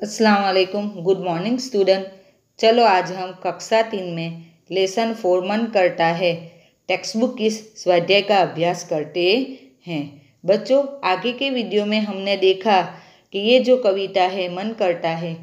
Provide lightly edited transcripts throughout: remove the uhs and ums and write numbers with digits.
अस्सलाम वालेकुम। Good morning student. चलो आज हम कक्षा 3 में लेसन 4 मन करता है टेक्स्ट बुक की स्वाध्याय का अभ्यास करते हैं। बच्चों, आगे के वीडियो में हमने देखा कि ये जो कविता है मन करता है,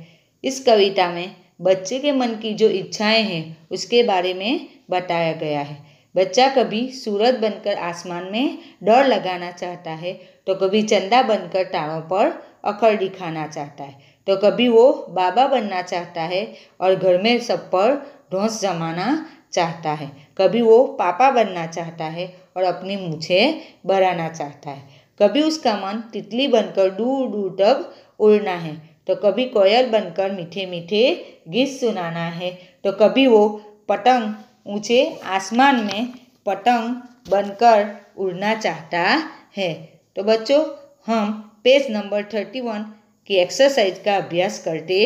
इस कविता में बच्चे के मन की जो इच्छाएं हैं उसके बारे में बताया गया है। बच्चा कभी सूरज बनकर आसमान में दौड़ लगाना चाहता है, तो कभी चंदा बनकर तारों पर अकड़ दिखाना चाहता है, तो कभी वो बाबा बनना चाहता है और घर में सब पर ढोंस जमाना चाहता है। कभी वो पापा बनना चाहता है और अपनी मूछें बढ़ाना चाहता है। कभी उसका मन तितली बनकर दूर दूर तक उड़ना है, तो कभी कोयल बनकर मीठे मीठे गीत सुनाना है, तो कभी वो पतंग ऊंचे आसमान में पतंग बनकर उड़ना चाहता है। तो बच्चों, हम पेज नंबर 31 की एक्सरसाइज का अभ्यास करते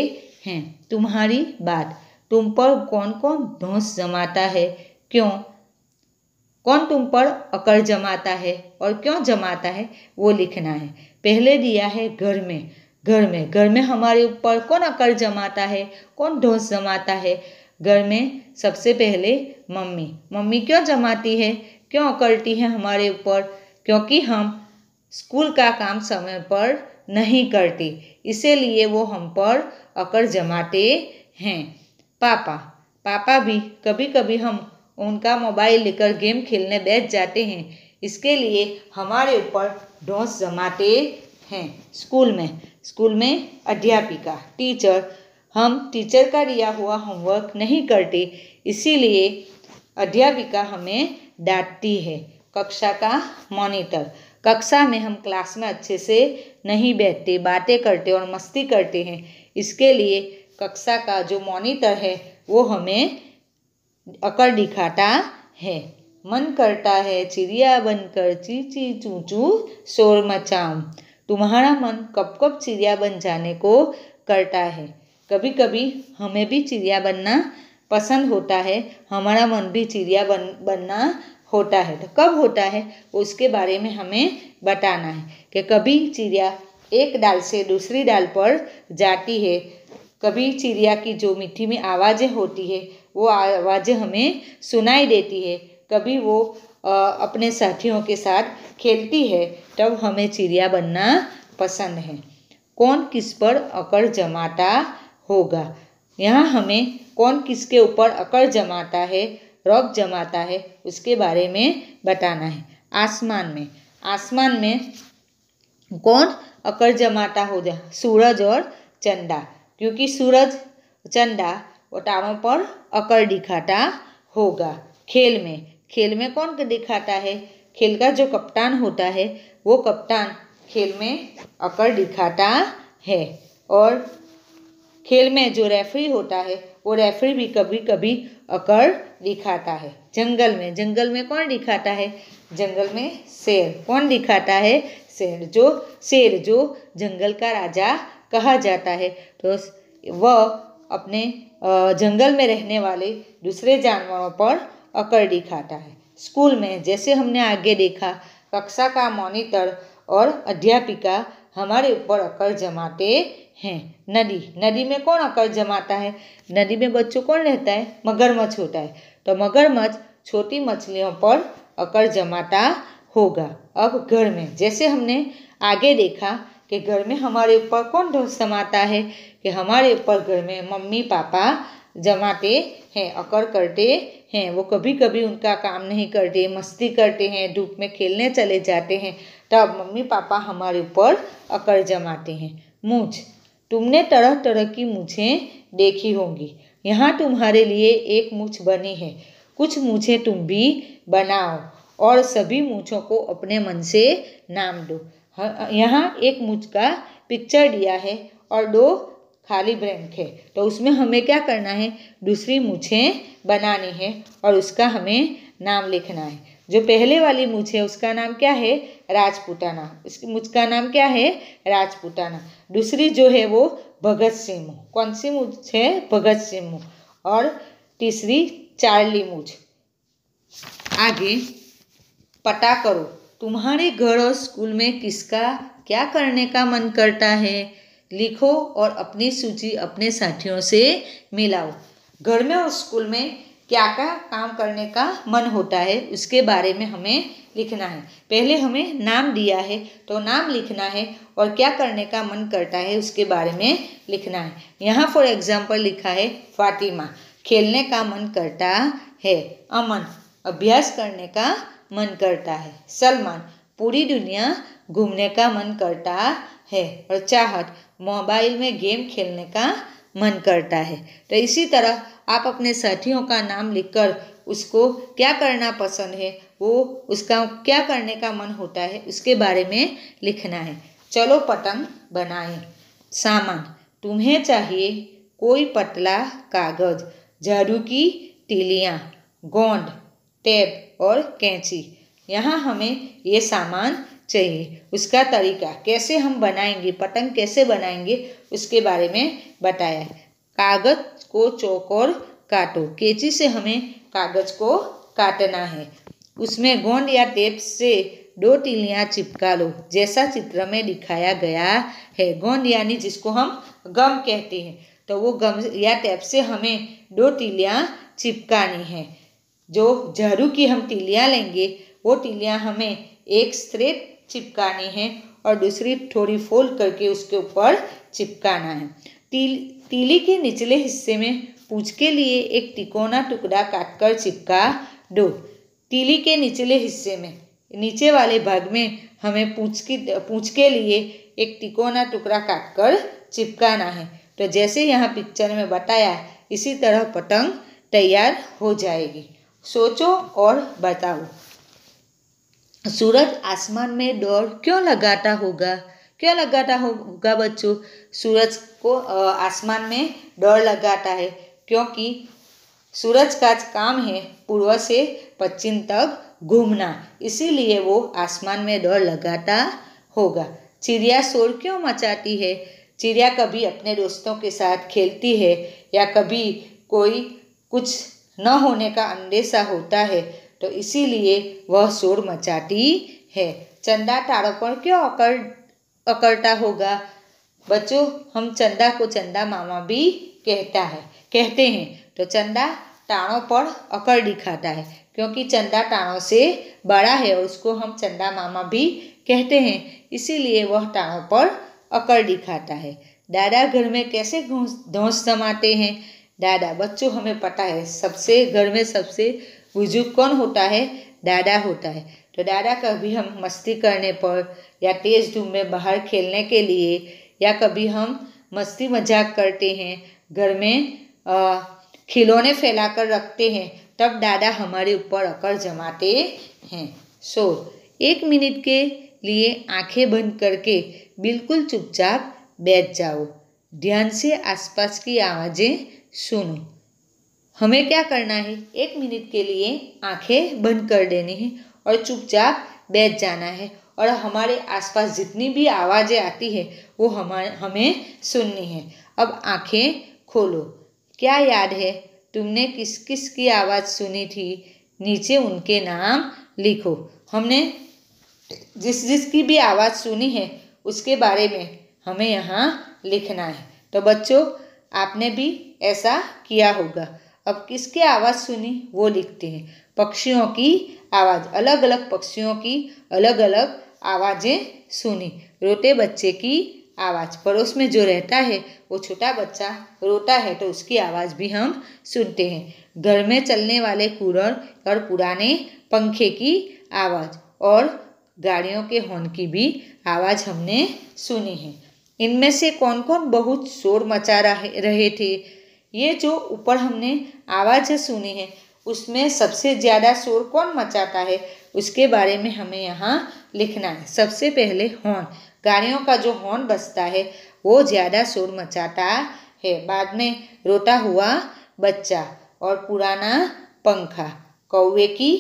हैं। तुम्हारी बात, तुम पर कौन कौन ढोंस जमाता है, क्यों? कौन तुम पर अकड़ जमाता है और क्यों जमाता है, वो लिखना है। पहले दिया है घर में। घर में हमारे ऊपर कौन अकड़ जमाता है, कौन ढोंस जमाता है? घर में सबसे पहले मम्मी क्यों जमाती है, क्यों अकड़ती है हमारे ऊपर? क्योंकि हम स्कूल का काम समय पर नहीं करते, इसीलिए वो हम पर अकड़ जमाते हैं। पापा भी कभी कभी हम उनका मोबाइल लेकर गेम खेलने बैठ जाते हैं, इसके लिए हमारे ऊपर ढोंस जमाते हैं। स्कूल में अध्यापिका टीचर, हम टीचर का दिया हुआ होमवर्क नहीं करते, इसीलिए अध्यापिका हमें डांटती है। कक्षा का मॉनिटर, कक्षा में हम क्लास में अच्छे से नहीं बैठते, बातें करते और मस्ती करते हैं, इसके लिए कक्षा का जो मॉनिटर है वो हमें अकड़ दिखाता है। मन करता है चिड़िया बनकर ची ची चू चू शोर मचाऊं। तुम्हारा मन कब कब चिड़िया बन जाने को करता है। कभी कभी हमें भी चिड़िया बनना पसंद होता है, हमारा मन भी चिड़िया बनना होता है। तो कब होता है उसके बारे में हमें बताना है कि कभी चिड़िया एक डाल से दूसरी डाल पर जाती है, कभी चिड़िया की जो मीठी में आवाज़ें होती है वो आवाज़ें हमें सुनाई देती है, कभी वो अपने साथियों के साथ खेलती है, तब हमें चिड़िया बनना पसंद है। कौन किस पर अकड़ जमाता होगा, यहाँ हमें कौन किसके ऊपर अकड़ जमाता है, रौब जमाता है, उसके बारे में बताना है। आसमान में कौन अकड़ जमाता होगा? सूरज और चंदा, क्योंकि सूरज चंदा वो तारों पर अकड़ दिखाता होगा। खेल में कौन दिखाता है? खेल का जो कप्तान होता है वो कप्तान खेल में अकड़ दिखाता है। और खेल में जो रेफरी होता है वो रेफरी भी कभी कभी अकड़ दिखाता है। जंगल में कौन दिखाता है? जंगल में शेर कौन दिखाता है? शेर जो जंगल का राजा कहा जाता है, तो वह अपने जंगल में रहने वाले दूसरे जानवरों पर अकड़ दिखाता है। स्कूल में जैसे हमने आगे देखा, कक्षा का मॉनिटर और अध्यापिका हमारे ऊपर अकड़ जमाते हैं। नदी में कौन अकड़ जमाता है? नदी में बच्चों कौन रहता है? मगरमच्छ होता है, तो मगरमच्छ छोटी मछलियों पर अकड़ जमाता होगा। अब घर में जैसे हमने आगे देखा कि घर में हमारे ऊपर कौन ढोंस जमाता है, कि हमारे ऊपर घर में मम्मी पापा जमाते हैं, अकड़ करते हैं। वो कभी कभी उनका काम नहीं करते, मस्ती करते हैं, धूप में खेलने चले जाते हैं, तब मम्मी पापा हमारे ऊपर अकड़ जमाते हैं। मूंछ, तुमने तरह तरह की मूछें देखी होंगी, यहाँ तुम्हारे लिए एक मूछ बनी है, कुछ मूछें तुम भी बनाओ और सभी मूछों को अपने मन से नाम दो। यहाँ एक मूछ का पिक्चर दिया है और 2 खाली ब्लैंक है, तो उसमें हमें क्या करना है? दूसरी मूछें बनानी है और उसका हमें नाम लिखना है। जो पहले वाली मूछ है उसका नाम क्या है? राजपूताना। इसकी मूछ का नाम क्या है? राजपूताना। दूसरी जो है वो भगत सिंह। कौन सी मूछ है? भगत सिंह। और तीसरी चार्ली मूछ। आगे पता करो, तुम्हारे घर और स्कूल में किसका क्या करने का मन करता है? लिखो और अपनी सूची अपने साथियों से मिलाओ। घर में और स्कूल में क्या क्या काम करने का मन होता है उसके बारे में हमें लिखना है। पहले हमें नाम दिया है तो नाम लिखना है और क्या करने का मन करता है उसके बारे में लिखना है। यहाँ फॉर एग्जाम्पल लिखा है फातिमा खेलने का मन करता है, अमन अभ्यास करने का मन करता है, सलमान पूरी दुनिया घूमने का मन करता है और चाहत मोबाइल में गेम खेलने का मन करता है। तो इसी तरह आप अपने साथियों का नाम लिखकर उसको क्या करना पसंद है, वो उसका क्या करने का मन होता है उसके बारे में लिखना है। चलो पतंग बनाएं। सामान तुम्हें चाहिए कोई पतला कागज, झाड़ू की तीलियाँ, गोंद, टेप और कैंची। यहाँ हमें ये सामान चाहिए। उसका तरीका कैसे हम बनाएंगे, पतंग कैसे बनाएंगे उसके बारे में बताया है। कागज को चौकोर काटो, कैंची से हमें कागज को काटना है। उसमें गोंद या टेप से 2 तीलियाँ चिपका लो जैसा चित्र में दिखाया गया है। गोंद यानी जिसको हम गम कहते हैं, तो वो गम या टेप से हमें 2 तीलियाँ चिपकानी है। जो झाड़ू की हम तीलियाँ लेंगे वो तीलियाँ हमें एक स्ट्रेट चिपकानी है और दूसरी थोड़ी फोल्ड करके उसके ऊपर चिपकाना है। तीली के निचले हिस्से में पूंछ के लिए एक तिकोना टुकड़ा काटकर चिपका दो। तीली के निचले हिस्से में नीचे वाले भाग में हमें पूंछ के लिए एक तिकोना टुकड़ा काटकर चिपकाना है। तो जैसे यहाँ पिक्चर में बताया इसी तरह पतंग तैयार हो जाएगी। सोचो और बताओ। सूरज आसमान में दौड़ क्यों लगाता होगा? क्यों लगाता होगा बच्चों? सूरज को आसमान में दौड़ लगाता है क्योंकि सूरज का काम है पूर्व से पश्चिम तक घूमना, इसीलिए वो आसमान में दौड़ लगाता होगा। चिड़िया शोर क्यों मचाती है? चिड़िया कभी अपने दोस्तों के साथ खेलती है या कभी कोई कुछ न होने का अंदेशा होता है, तो इसीलिए वह शोर मचाती है। चंदा तारों पर क्यों अकड़ता होगा? बच्चों, हम चंदा को चंदा मामा भी कहते हैं। तो चंदा टाणों पर अकड़ दिखाता है क्योंकि चंदा टाणों से बड़ा है और उसको हम चंदा मामा भी कहते हैं, इसीलिए वह टाणों पर अकड़ दिखाता है। दादा घर में कैसे धौंस जमाते हैं? दादा, बच्चों हमें पता है घर में सबसे बुजुर्ग कौन होता है? दादा होता है। तो दादा कभी हम मस्ती करने पर या तेज धूप में बाहर खेलने के लिए या कभी हम मस्ती मजाक करते हैं, घर में खिलौने फैलाकर रखते हैं, तब दादा हमारे ऊपर अकड़ जमाते हैं। 1 मिनट के लिए आंखें बंद करके बिल्कुल चुपचाप बैठ जाओ। ध्यान से आसपास की आवाज़ें सुनो। हमें क्या करना है? 1 मिनट के लिए आंखें बंद कर देनी है और चुपचाप बैठ जाना है और हमारे आसपास जितनी भी आवाज़ें आती है वो हमें सुननी है। अब आंखें खोलो। क्या याद है तुमने किस किस की आवाज़ सुनी थी? नीचे उनके नाम लिखो। हमने जिस की भी आवाज़ सुनी है उसके बारे में हमें यहाँ लिखना है। तो बच्चों, आपने भी ऐसा किया होगा। अब किसकी आवाज़ सुनी वो लिखते हैं। पक्षियों की आवाज़, अलग अलग पक्षियों की अलग अलग आवाज़ें सुनी। रोते बच्चे की आवाज़, पड़ोस में जो रहता है वो छोटा बच्चा रोता है तो उसकी आवाज़ भी हम सुनते हैं। घर में चलने वाले कूलर और पुराने पंखे की आवाज़ और गाड़ियों के हॉर्न की भी आवाज़ हमने सुनी है। इनमें से कौन कौन बहुत शोर मचा रहे थे? ये जो ऊपर हमने आवाज़ सुनी है उसमें सबसे ज़्यादा शोर कौन मचाता है उसके बारे में हमें यहाँ लिखना है। सबसे पहले हॉर्न, गाड़ियों का जो हॉर्न बजता है वो ज़्यादा शोर मचाता है। बाद में रोता हुआ बच्चा और पुराना पंखा, कौवे की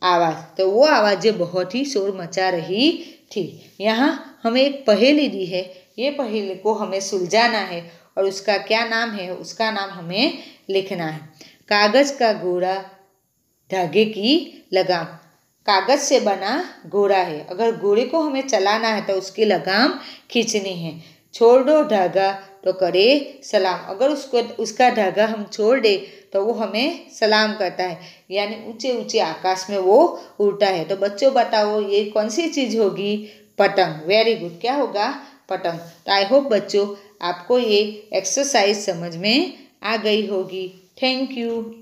आवाज़, तो वो आवाज़ें बहुत ही शोर मचा रही थी। यहाँ हमें एक पहेली दी है, ये पहेली को हमें सुलझाना है और उसका क्या नाम है उसका नाम हमें लिखना है। कागज़ का घोड़ा, धागे की लगाम। कागज़ से बना घोड़ा है, अगर घोड़े को हमें चलाना है तो उसकी लगाम खींचनी है। छोड़ दो धागा तो करे सलाम। अगर उसका धागा हम छोड़ दे तो वो हमें सलाम करता है, यानी ऊंचे ऊंचे आकाश में वो उड़ता है। तो बच्चों बताओ ये कौन सी चीज़ होगी? पतंग। वेरी गुड, क्या होगा? पतंग। तो आई होप बच्चों आपको ये एक्सरसाइज समझ में आ गई होगी। Thank you.